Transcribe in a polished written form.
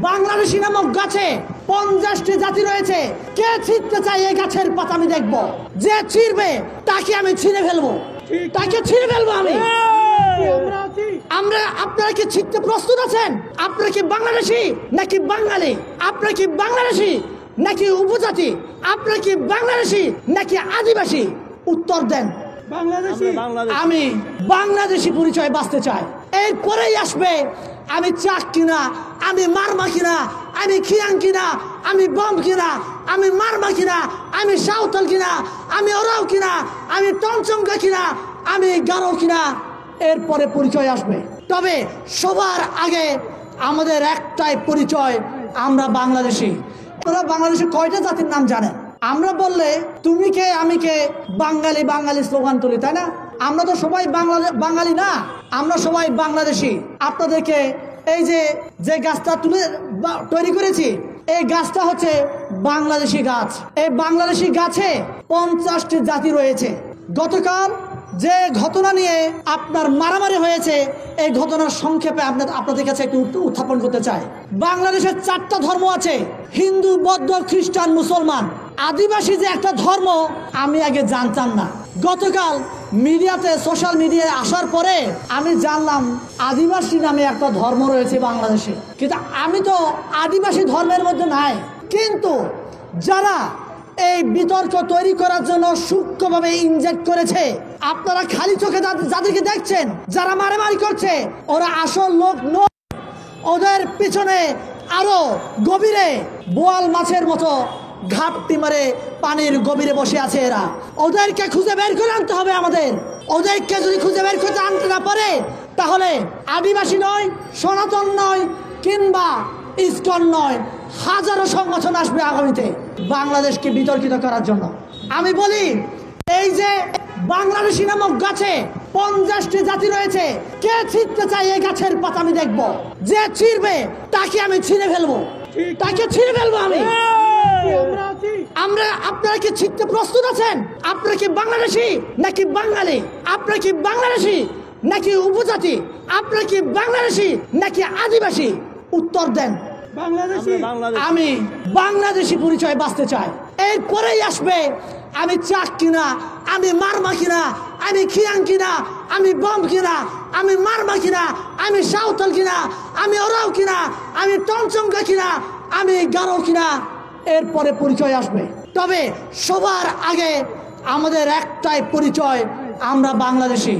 বাংলাদেশি নামক গাছে 50টি জাতি রয়েছে। কে ছিঁড়তে চাই এই গাছের পাতা আমি দেখব। যে ছিঁড়বে তাকে আমি ছিঁড়ে ফেলবো, তাকে ছিঁড়ে ফেলবো আমি। আপনারা কি ছিঁড়তে প্রস্তুত আছেন? আপনারা কি বাংলাদেশি নাকি বাঙালি? আপনারা কি বাংলাদেশি নাকি উপজাতি? আপনারা কি বাংলাদেশি নাকি আদিবাসী? উত্তর দেন। আমি বাংলাদেশি পরিচয় বাঁচতে চাই। এরপরেই আসবে আমি চাক কিনা, আমি মারমা কিনা, আমি খিয়াং কিনা, আমি বম কিনা, আমি মারমা কিনা, আমি সাঁওতাল কিনা, আমি ওরাও কিনা, আমি টংচঙ্গা কিনা, আমি গারো কিনা, এরপরে পরিচয় আসবে। তবে সবার আগে আমাদের একটাই পরিচয়, আমরা বাংলাদেশি। আপনারা বাংলাদেশে কয়টা জাতির নাম জানেন? আমরা বললে তুমি কে আমি কে, বাঙালি বাঙালি স্লোগান তুলি, তাই না? আমরা তো সবাই বাঙালি না, আমরা সবাই বাংলাদেশি। আপনাদেরকে এই যে গাছটা তৈরি করেছি, এই গাছটা হচ্ছে বাংলাদেশি গাছ। এই বাংলাদেশি গাছে 50টি জাতি রয়েছে। গতকাল যে ঘটনা নিয়ে আপনার মারামারি হয়েছে, এই ঘটনার সংক্ষেপে আপনাদের কাছে একটু উত্থাপন করতে চাই। বাংলাদেশের 4টা ধর্ম আছে, হিন্দু, বৌদ্ধ, খ্রিস্টান, মুসলমান। আদিবাসী যে একটা ধর্ম আমি আগে জানতাম না। গতকাল মিডিয়াতে, সোশ্যাল মিডিয়ায় আসার পরে আমি জানলাম আদিবাসী নামে একটা ধর্ম রয়েছে বাংলাদেশে। কিন্তু আমি তো আদিবাসী ধর্মের মধ্যে নাই। কিন্তু যারা এই বিতর্ক তৈরি করার জন্য সূক্ষ্মভাবে ইনজেক্ট করেছে, আপনারা খালি চোখে যাদেরকে দেখছেন, যারা মারামারি করছে, ওরা আসল লোক নয়। ওদের পিছনে আরো গভীরে বোয়াল মাছের মতো ঘাপটি মারে পানির গভীরে বসে আছে এরা। ওদেরকে খুঁজে বের করে আনতে হবে আমাদের। ওদেরকে যদি খুঁজে বের করতে আনতে না পারে, তাহলে আদিবাসী নয়, সনাতন নয়, কিংবা ইসকন নয়, হাজারো সংগঠন আসবে আগামীতে বাংলাদেশকে বিতর্কিত করার জন্য। আমি বলি, এই যে বাংলাদেশি নামক গাছে 50টি জাতি রয়েছে, কে ছিঁড়তে চাই এই গাছের পাতা আমি দেখব। যে ছিঁড়বে তাকে আমি ছিঁড়ে ফেলবো, তাকে ছিঁড়ে ফেলবো আমি। আপনারা কি ছিঁড়তে প্রস্তুত আছেন? আপনারা কি বাংলাদেশি নাকি বাঙালি? আপনারা কি বাংলাদেশি নাকি উপজাতি? আপনারা কি বাংলাদেশি নাকি আদিবাসী? উত্তর দেন। আমি বাংলাদেশি পরিচয় বাঁচতে চাই। এরপরেই আসবে আমি চাক কিনা, আমি মারমা কিনা, আমি খিয়াং কিনা, আমি বম কিনা, আমি মারমা কিনা, আমি সাঁওতাল কিনা, আমি ওরাও কিনা, আমি টংচঙ্গা কিনা, আমি গারো কিনা, এরপরে পরিচয় আসবে। তবে সবার আগে আমাদের একটাই পরিচয়, আমরা বাংলাদেশি।